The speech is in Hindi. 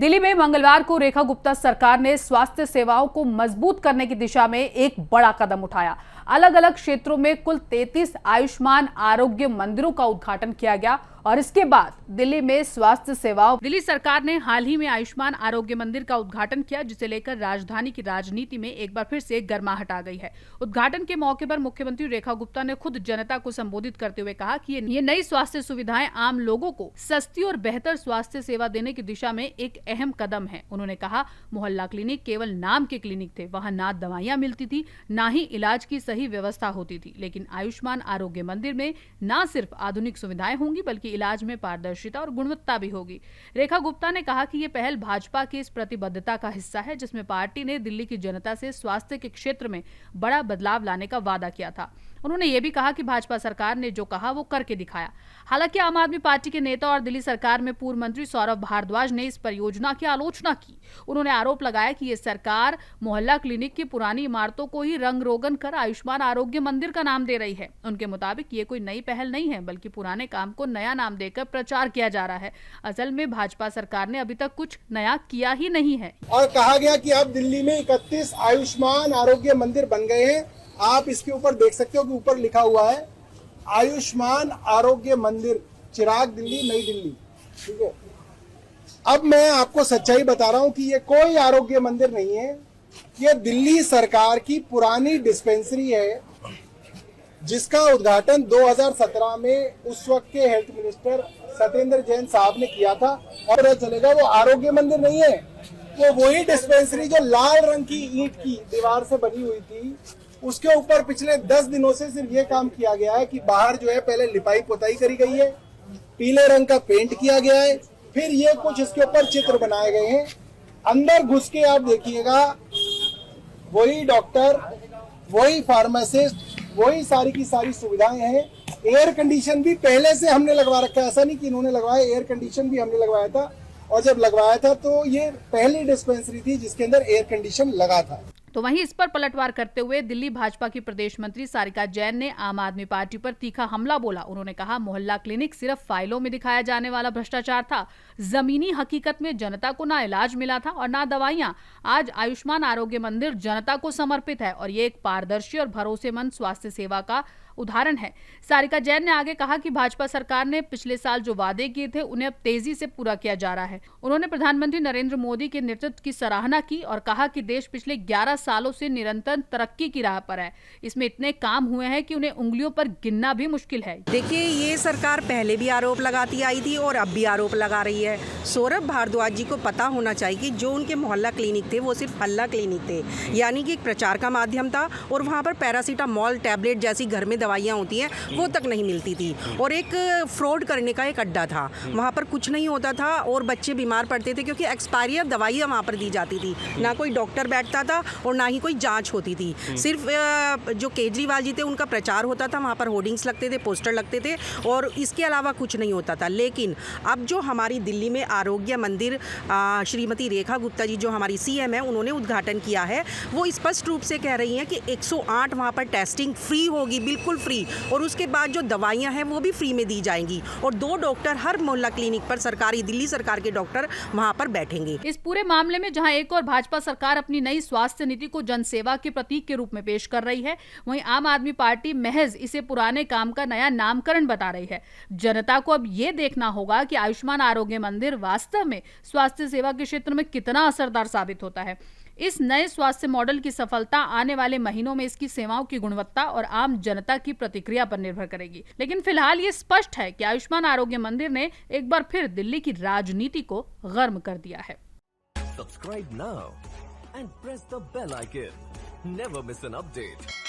दिल्ली में मंगलवार को रेखा गुप्ता सरकार ने स्वास्थ्य सेवाओं को मजबूत करने की दिशा में एक बड़ा कदम उठाया। अलग अलग क्षेत्रों में कुल 33 आयुष्मान आरोग्य मंदिरों का उद्घाटन किया गया और इसके बाद दिल्ली में स्वास्थ्य सेवाओं। दिल्ली सरकार ने हाल ही में आयुष्मान आरोग्य मंदिर का उद्घाटन किया, जिसे लेकर राजधानी की राजनीति में एक बार फिर से गर्माहट आ गई है। उद्घाटन के मौके पर मुख्यमंत्री रेखा गुप्ता ने खुद जनता को संबोधित करते हुए कहा कि ये नई स्वास्थ्य सुविधाएं आम लोगों को सस्ती और बेहतर स्वास्थ्य सेवा देने की दिशा में एक अहम कदम है। उन्होंने कहा, मोहल्ला क्लिनिक केवल नाम के क्लिनिक थे, वहाँ ना दवाइयाँ मिलती थी, ना ही इलाज की सही व्यवस्था होती थी, लेकिन आयुष्मान आरोग्य मंदिर में न सिर्फ आधुनिक सुविधाएं होंगी बल्कि इलाज में पारदर्शिता और गुणवत्ता भी होगी। रेखा गुप्ता ने कहा कि ये पहल भाजपा की इस प्रतिबद्धता का हिस्सा है, जिसमें पार्टी ने दिल्ली की जनता से स्वास्थ्य के क्षेत्र में बड़ा बदलाव लाने का वादा किया था। उन्होंने ये भी कहा कि भाजपा सरकार ने जो कहा वो करके दिखाया। हालांकि आम आदमी पार्टी के नेता और दिल्ली सरकार में पूर्व मंत्री सौरभ भारद्वाज ने इस परियोजना की आलोचना की। उन्होंने आरोप लगाया कि ये सरकार मोहल्ला क्लिनिक की पुरानी इमारतों को ही रंग रोगन कर आयुष्मान आरोग्य मंदिर का नाम दे रही है। उनके मुताबिक ये कोई नई पहल नहीं है, बल्कि पुराने काम को नया नाम देकर प्रचार किया जा रहा है। असल में भाजपा सरकार ने अभी तक कुछ नया किया ही नहीं है। और कहा गया कि अब दिल्ली में 31 आयुष्मान आरोग्य मंदिर बन गए हैं। आप इसके ऊपर देख सकते हो कि ऊपर लिखा हुआ है आयुष्मान आरोग्य मंदिर, चिराग दिल्ली, नई दिल्ली। ठीक है, अब मैं आपको सच्चाई बता रहा हूं कि ये कोई आरोग्य मंदिर नहीं है, ये दिल्ली सरकार की पुरानी डिस्पेंसरी है, जिसका उद्घाटन 2017 में उस वक्त के हेल्थ मिनिस्टर सत्येंद्र जैन साहब ने किया था। और चलेगा वो आरोग्य मंदिर नहीं है, वो वही डिस्पेंसरी जो लाल रंग की ईंट की दीवार से बनी हुई थी, उसके ऊपर पिछले 10 दिनों से सिर्फ ये काम किया गया है कि बाहर जो है पहले लिपाई पुताई करी गई है, पीले रंग का पेंट किया गया है, फिर ये कुछ इसके ऊपर चित्र बनाए गए हैं। अंदर घुस के आप देखिएगा, वही डॉक्टर, वही फार्मासिस्ट, वही सारी की सारी सुविधाएं हैं। एयर कंडीशन भी पहले से हमने लगवा रखा है, ऐसा नहीं कि इन्होंने लगवाया, एयर कंडीशन भी हमने लगवाया था। और जब लगवाया था तो ये पहली डिस्पेंसरी थी जिसके अंदर एयर कंडीशन लगा था। तो वहीं इस पर पलटवार करते हुए दिल्ली भाजपा की प्रदेश मंत्री सारिका जैन ने आम आदमी पार्टी पर तीखा हमला बोला। उन्होंने कहा, मोहल्ला क्लिनिक सिर्फ फाइलों में दिखाया जाने वाला भ्रष्टाचार था। जमीनी हकीकत में जनता को ना इलाज मिला था और ना दवाइयां। आज आयुष्मान आरोग्य मंदिर जनता को समर्पित है और ये एक पारदर्शी और भरोसेमंद स्वास्थ्य सेवा का उदाहरण है। सारिका जैन ने आगे कहा कि भाजपा सरकार ने पिछले साल जो वादे किए थे उन्हें अब तेजी से पूरा किया जा रहा है। उन्होंने प्रधानमंत्री नरेंद्र मोदी के नेतृत्व की सराहना की और कहा कि देश पिछले 11 सालों से निरंतर तरक्की की राह पर है। इसमें इतने काम हुए हैं कि उन्हें उंगलियों पर गिनना भी मुश्किल है। देखिए, ये सरकार पहले भी आरोप लगाती आई थी और अब भी आरोप लगा रही है। सौरभ भारद्वाज जी को पता होना चाहिए कि जो उनके मोहल्ला क्लिनिक थे वो सिर्फ हल्ला क्लिनिक थे, यानी कि एक प्रचार का माध्यम था और वहाँ पर पैरासीटामोल टैबलेट जैसी घर में दवाइयाँ होती हैं वो तक नहीं मिलती थी और एक फ्रॉड करने का एक अड्डा था। वहाँ पर कुछ नहीं होता था और बच्चे बीमार पड़ते थे क्योंकि एक्सपायरी अब दवाइयाँ वहाँ पर दी जाती थी। ना कोई डॉक्टर बैठता था और ना ही कोई जांच होती थी। सिर्फ जो केजरीवाल जी थे उनका प्रचार होता था, वहाँ पर होर्डिंग्स लगते थे, पोस्टर लगते थे और इसके अलावा कुछ नहीं होता था। लेकिन अब जो हमारी दिल्ली में आरोग्य मंदिर श्रीमती रेखा गुप्ता जी जो हमारी सीएम है उन्होंने उद्घाटन किया है, वो स्पष्ट रूप से कह रही हैं कि 108 वहाँ पर टेस्टिंग फ्री होगी, बिल्कुल फ्री, और उसके बाद जो दवाइयाँ हैं वो भी फ्री में दी जाएंगी और 2 डॉक्टर हर मोहल्ला क्लिनिक पर, सरकारी दिल्ली सरकार के डॉक्टर वहाँ पर बैठेंगे। इस पूरे मामले में जहां एक और भाजपा सरकार अपनी नई स्वास्थ्य नीति को जनसेवा के प्रतीक के रूप में पेश कर रही है, वहीं आम आदमी पार्टी महज इसे पुराने काम का नया नामकरण बता रही है। जनता को अब ये देखना होगा कि आयुष्मान आरोग्य मंदिर वास्तव में स्वास्थ्य सेवा के क्षेत्र में कितना असरदार साबित होता है। इस नए स्वास्थ्य मॉडल की सफलता आने वाले महीनों में इसकी सेवाओं की गुणवत्ता और आम जनता की प्रतिक्रिया पर निर्भर करेगी। लेकिन फिलहाल ये स्पष्ट है कि आयुष्मान आरोग्य मंदिर ने एक बार फिर दिल्ली की राजनीति को गर्म कर दिया है। Subscribe now and press the bell icon. Never miss an update.